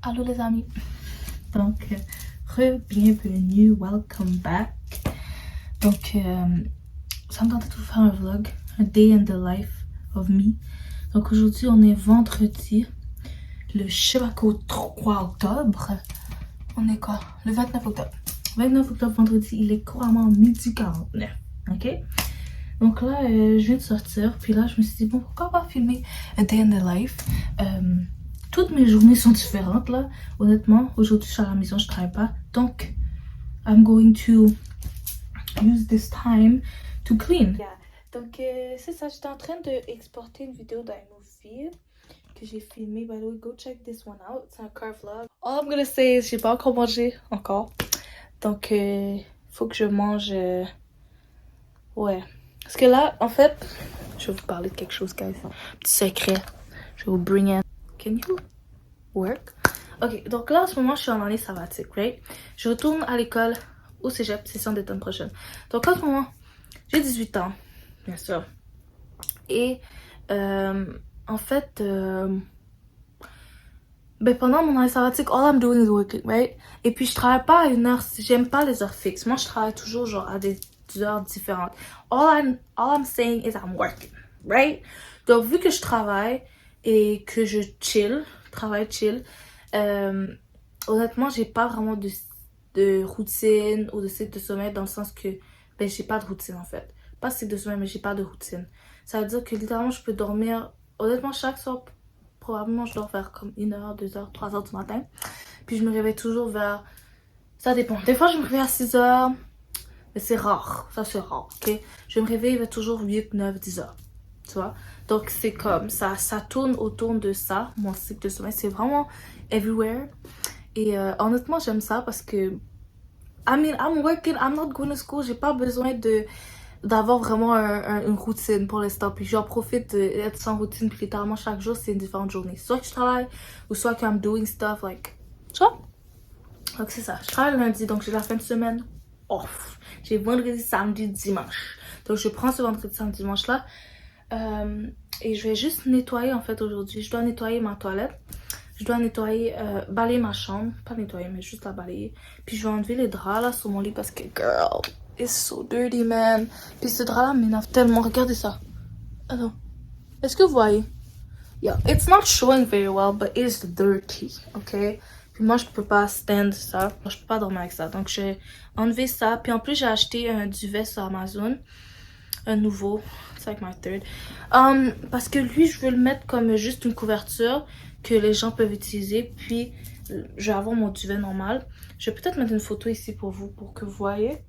Allô les amis. Donc, bienvenue, welcome back. Donc, ça me tentait de vous faire un vlog, un day in the life of me. Donc aujourd'hui, on est vendredi, le je sais pas quoi, 3 octobre. On est quoi? Le 29 octobre. 29 octobre, vendredi, il est couramment 12h49. Ok? Donc là, je viens de sortir, puis là, je me suis dit, bon, pourquoi pas filmer a day in the life? Toutes mes journées sont différentes là. Honnêtement, aujourd'hui je suis à la maison, je travaille pas. Donc, I'm going to use this time to clean. Yeah. Donc, c'est ça, j'étais en train d'exporter une vidéo d'iMovie que j'ai filmée. By the way, go check this one out. C'est un car vlog. All I'm gonna say is, j'ai pas encore mangé, encore. Donc, faut que je mange... Ouais. Parce que là, en fait, je vais vous parler de quelque chose, guys. Petit secret. Je vais vous bring in. Can you work? Ok, donc là en ce moment je suis en année sabbatique, right? Je retourne à l'école au cégep, session d'été prochaine. Donc en ce moment, j'ai 18 ans, bien sûr. Et en fait, ben pendant mon année sabbatique, all I'm doing is working, right? Et puis je travaille pas à une heure, j'aime pas les heures fixes. Moi je travaille toujours genre à des heures différentes. All I'm saying is I'm working, right? Donc vu que je travaille et que je travaille chill, honnêtement j'ai pas vraiment de routine ou de cycle de sommeil, dans le sens que ben j'ai pas de routine en fait. Pas de cycle de sommeil, mais j'ai pas de routine. Ça veut dire que littéralement je peux dormir, honnêtement chaque soir probablement je dors vers comme 1h, 2h, 3h du matin. Puis je me réveille toujours vers... Ça dépend. Des fois je me réveille à 6h, mais c'est rare. Ça c'est rare, ok? Je me réveille vers toujours 8, 9, 10h. Tu vois? Donc c'est comme ça tourne autour de ça, mon cycle de sommeil. C'est vraiment everywhere. Et honnêtement j'aime ça parce que I mean I'm working, I'm not going to school. J'ai pas besoin d'avoir vraiment une routine pour l'instant. Puis j'en profite d'être sans routine. Puis littéralement chaque jour c'est une différente journée. Soit que je travaille ou soit que I'm doing stuff like... Tu vois? Donc c'est ça. Je travaille le lundi, donc j'ai la fin de semaine off. J'ai vendredi, samedi, dimanche. Donc je prends ce vendredi, samedi, dimanche là. Et je vais juste nettoyer en fait aujourd'hui. Je dois nettoyer ma toilette. Je dois nettoyer, balayer ma chambre. Pas nettoyer, mais juste la balayer. Puis je vais enlever les draps là sur mon lit parce que, girl, it's so dirty, man. Puis ce drap là m'énerve tellement. Regardez ça. Attends. Est-ce que vous voyez? Yeah, it's not showing very well, but it's dirty, ok? Puis moi, je peux pas stand ça. Moi, je peux pas dormir avec ça. Donc, j'ai enlevé ça. Puis en plus, j'ai acheté un duvet sur Amazon. Un nouveau. C'est like my third. Parce que lui, je veux le mettre comme juste une couverture que les gens peuvent utiliser. Puis, je vais avoir mon duvet normal. Je vais peut-être mettre une photo ici pour vous, pour que vous voyez.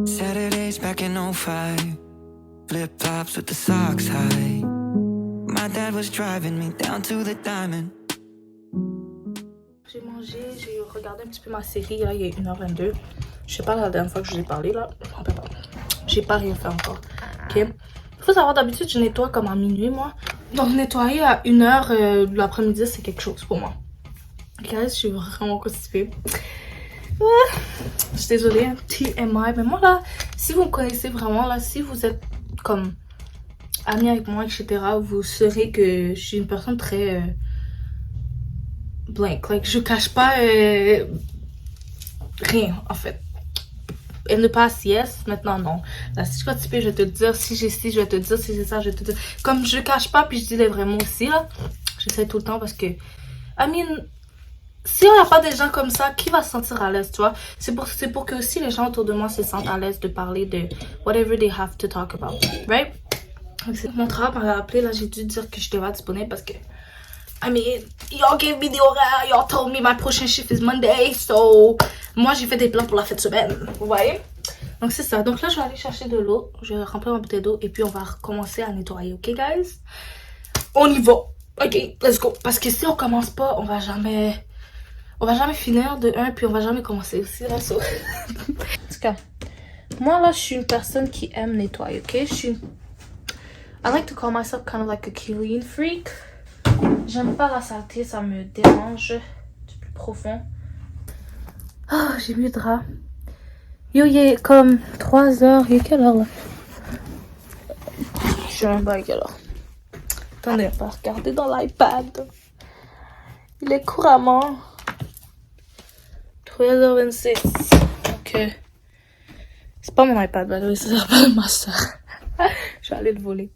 Saturdays back in 05, flip flops with the socks high. My dad was driving me down to the diamond. J'ai mangé, j'ai regardé un petit peu ma série, là, il est 1h22. Je sais pas la dernière fois que je vous ai parlé, là. Je me rappelle pas. J'ai pas rien fait encore. Ok? Il faut savoir, d'habitude, je nettoie comme à minuit, moi. Donc, nettoyer à 1h de l'après-midi, c'est quelque chose pour moi. Ok, je suis vraiment constipée. Je suis désolée, hein, TMI. Mais moi, là, si vous me connaissez vraiment, là, si vous êtes comme amis avec moi, etc., vous saurez que je suis une personne très... blank, like je cache pas rien en fait. In the past yes, maintenant non. Là, si je suis constipée, je vais te dire. Si j'ai ci, je vais te dire. Si j'ai ça, je vais te dire. Comme je cache pas puis je dis les vrais mots aussi là, j'essaie tout le temps parce que I mean, si on n'a pas des gens comme ça, qui va se sentir à l'aise, tu vois? C'est pour que aussi les gens autour de moi se sentent à l'aise de parler de whatever they have to talk about, right? Mon travail m'avait appelé, là j'ai dû dire que je devais être disponible parce que I mean, y'all gave me the horaire, y'all told me my prochain shift is Monday, so moi j'ai fait des plans pour la fin de semaine, vous voyez? Donc c'est ça, donc là je vais aller chercher de l'eau, je vais remplir ma bouteille d'eau et puis on va recommencer à nettoyer, ok guys? On y va, ok, let's go, parce que si on commence pas, on va jamais finir de un, puis on va jamais commencer aussi là, so. En tout cas, moi là je suis une personne qui aime nettoyer, ok? I like to call myself kind of like a clean freak. J'aime pas la saleté, ça me dérange du plus profond. Ah, j'ai mis le drap. Yo, il est comme 3 heures. Il est quelle heure là? Je sais même pas à quelle heure. Attendez, on va regarder dans l'iPad. Il est couramment 13h26. Donc, c'est pas mon iPad, by the way, ça s'appelle ma soeur. Je vais aller le voler.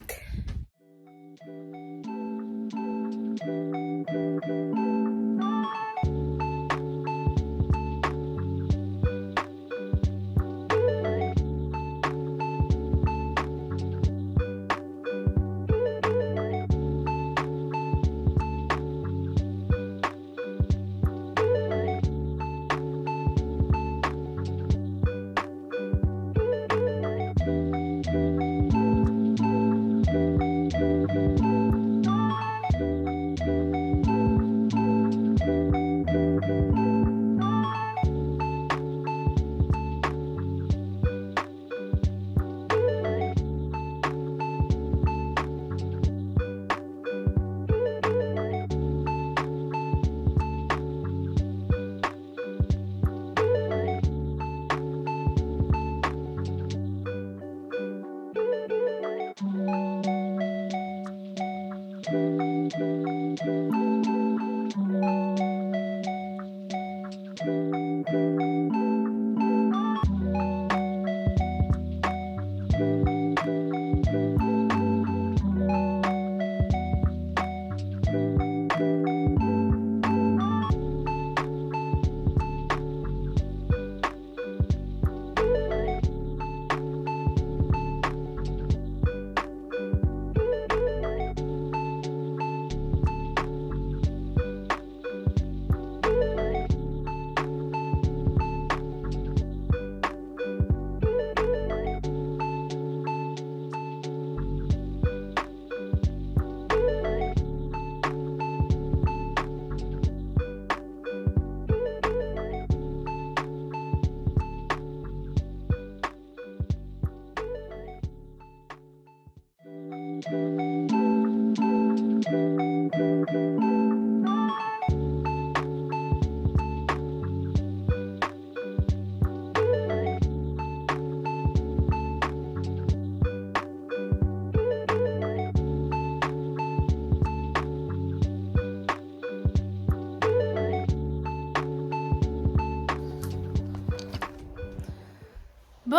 Bon,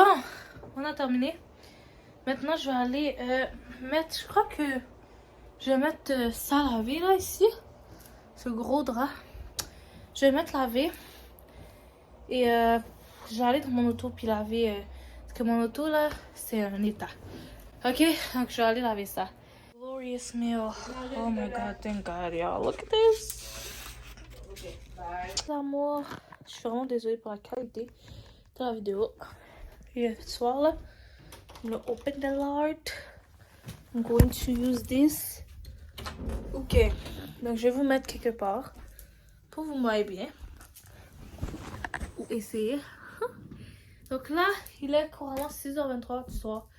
on a terminé. Maintenant, je vais aller mettre... Je crois que je vais mettre ça à laver, là, ici. Ce gros drap. Je vais le mettre laver. Et je vais aller dans mon auto puis laver... parce que mon auto, là, c'est un état. Ok? Donc, je vais aller laver ça. Glorious meal. Oh my god, thank god, y'all. Look at this. L'amour. Je suis vraiment désolée pour la qualité de la vidéo. Et ce soir, là, I'm gonna open the lard. I'm going to use this. Ok, donc je vais vous mettre quelque part pour vous voyez bien. Ou essayer. Donc là, il est couramment 6h23 du soir.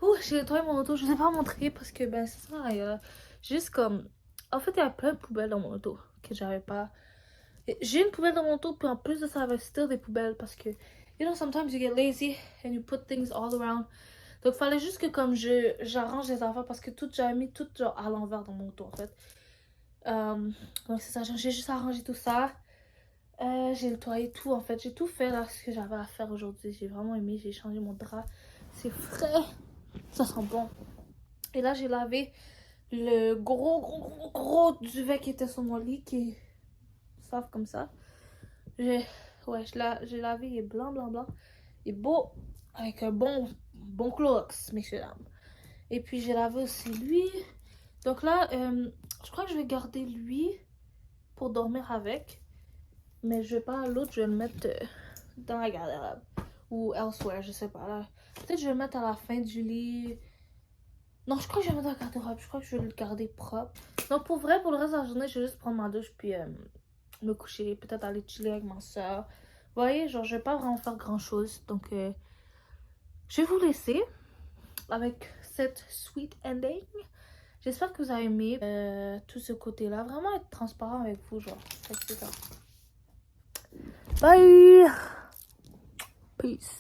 Ouh, j'ai nettoyé mon auto. Je ne vous ai pas montré parce que ben c'est ça. Juste comme. En fait, il y a plein de poubelles dans mon auto que j'avais pas. J'ai une poubelle dans mon auto, puis en plus de ça, il y avait still des poubelles parce que. You know, sometimes you get lazy and you put things all around. Donc, il fallait juste que comme j'arrange les affaires parce que j'avais mis tout genre à l'envers dans mon auto en fait. Donc, c'est ça, j'ai juste arrangé tout ça. J'ai nettoyé tout en fait. J'ai tout fait là, ce que j'avais à faire aujourd'hui. J'ai vraiment aimé, j'ai changé mon drap. C'est frais, ça sent bon. Et là, j'ai lavé le gros duvet qui était sur mon lit qui est sauf comme ça. J'ai lavé, il est blanc. Il est beau, avec un bon Clorox, messieurs dames. Et puis j'ai lavé aussi lui. Donc là, je crois que je vais garder lui pour dormir avec. Mais je vais pas l'autre, je vais le mettre dans la garde-robe. Ou elsewhere, je sais pas. Là. Peut-être je vais le mettre à la fin du lit. Non, je crois que je vais le mettre dans la garde-robe. Je crois que je vais le garder propre. Donc pour vrai, pour le reste de la journée, je vais juste prendre ma douche puis me coucher. Peut-être aller chiller avec ma soeur. Vous voyez, genre je vais pas vraiment faire grand chose. Donc je vais vous laisser avec cette sweet ending. J'espère que vous avez aimé tout ce côté-là. Vraiment être transparent avec vous, genre. C'est ça. Bye! Peace.